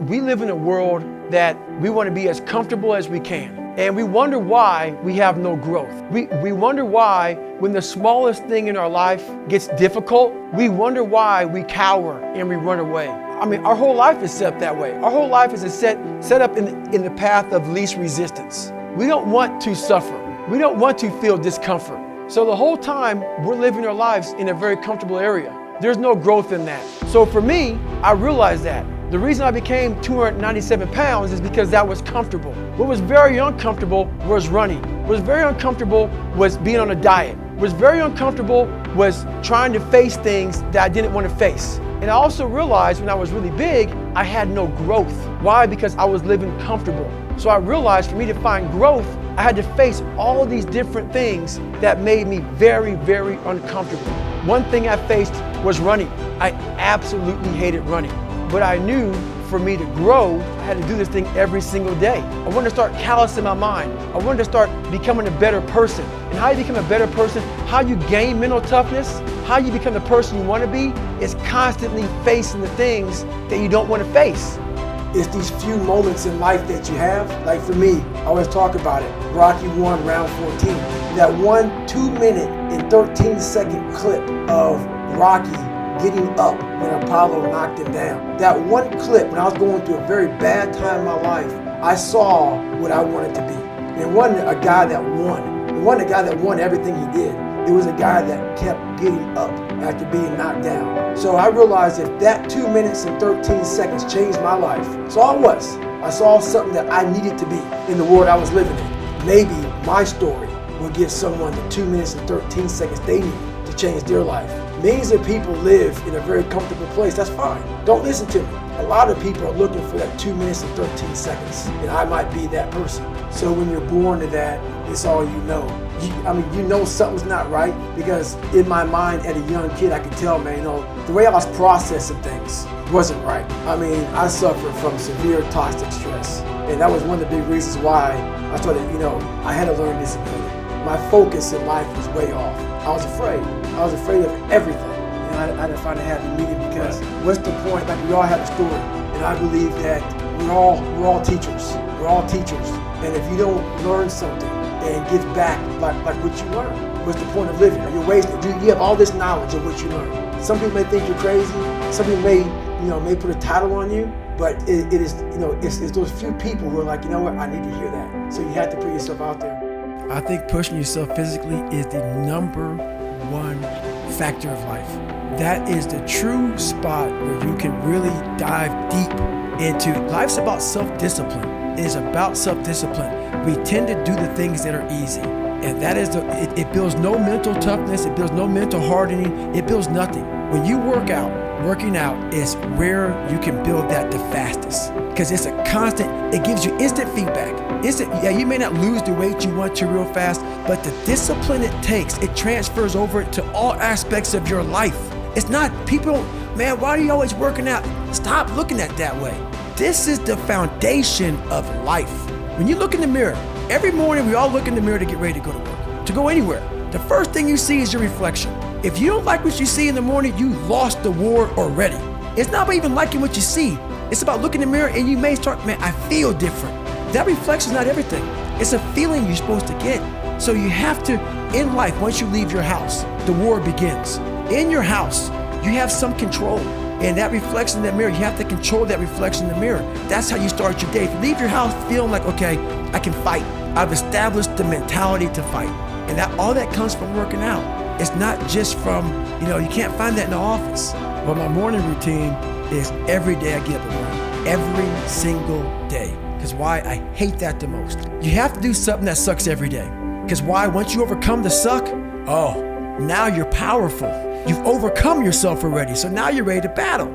We live in a world that we want to be as comfortable as we can. And we wonder why we have no growth. We wonder why when the smallest thing in our life gets difficult, we wonder why we cower and we run away. I mean, our whole life is set up that way. Our whole life is set up in the path of least resistance. We don't want to suffer. We don't want to feel discomfort. So the whole time we're living our lives in a very comfortable area. There's no growth in that. So for me, I realized that. The reason I became 297 pounds is because that was comfortable. What was very uncomfortable was running. What was very uncomfortable was being on a diet. What was very uncomfortable was trying to face things that I didn't want to face. And I also realized when I was really big, I had no growth. Why? Because I was living comfortable. So I realized for me to find growth, I had to face all these different things that made me very, very uncomfortable. One thing I faced was running. I absolutely hated running. But I knew for me to grow, I had to do this thing every single day. I wanted to start callousing my mind. I wanted to start becoming a better person. And how you become a better person, how you gain mental toughness, how you become the person you want to be, is constantly facing the things that you don't want to face. It's these few moments in life that you have. Like for me, I always talk about it. Rocky 1, round 14. That 1 2-minute and 13-second clip of Rocky getting up when Apollo knocked him down. That one clip, when I was going through a very bad time in my life, I saw what I wanted to be. And it wasn't a guy that won. It wasn't a guy that won everything he did. It was a guy that kept getting up after being knocked down. So I realized if that 2 minutes and 13 seconds changed my life, so I saw something that I needed to be in the world I was living in. Maybe my story will give someone the 2 minutes and 13 seconds they need to change their life. Millions of people live in a very comfortable place. That's fine. Don't listen to me. A lot of people are looking for that 2 minutes and 13 seconds, and I might be that person. So when you're born to that, it's all you know. You know something's not right, because in my mind, as a young kid, I could tell, man, the way I was processing things wasn't right. I suffered from severe toxic stress, and that was one of the big reasons why I started, I had to learn disability. My focus in life was way off. I was afraid. I was afraid of everything. I had to find a happy medium, because what's the point? Like, we all have a story, and I believe that we're all teachers. We're all teachers, and if you don't learn something and give back like what you learned, what's the point of living? You're wasting. You have all this knowledge of what you learned. Some people may think you're crazy. Some people may put a title on you, but it is it's those few people who are like, you know what? I need to hear that. So you have to put yourself out there. I think pushing yourself physically is the #1 factor of life. That is the true spot where you can really dive deep into. Life's about self-discipline. It is about self-discipline. We tend to do the things that are easy. And that is it builds no mental toughness. It builds no mental hardening. It builds nothing. When you working out is where you can build that the fastest. Because it's a constant, it gives you instant feedback. You may not lose the weight you want to real fast, but the discipline it takes, it transfers over to all aspects of your life. It's not, man, why are you always working out? Stop looking at it that way. This is the foundation of life. When you look in the mirror, every morning we all look in the mirror to get ready to go to work, to go anywhere. The first thing you see is your reflection. If you don't like what you see in the morning, you lost the war already. It's not about even liking what you see. It's about looking in the mirror and you may start, man, I feel different. That reflection is not everything. It's a feeling you're supposed to get. So you have to, in life, once you leave your house, the war begins. In your house, you have some control. And that reflection in that mirror, you have to control that reflection in the mirror. That's how you start your day. If you leave your house feeling like, okay, I can fight. I've established the mentality to fight. And all that comes from working out. It's not just from, you can't find that in the office. But my morning routine is every day I get up and run. Every single day. Because why? I hate that the most. You have to do something that sucks every day. Because why? Once you overcome the suck, now you're powerful. You've overcome yourself already. So now you're ready to battle.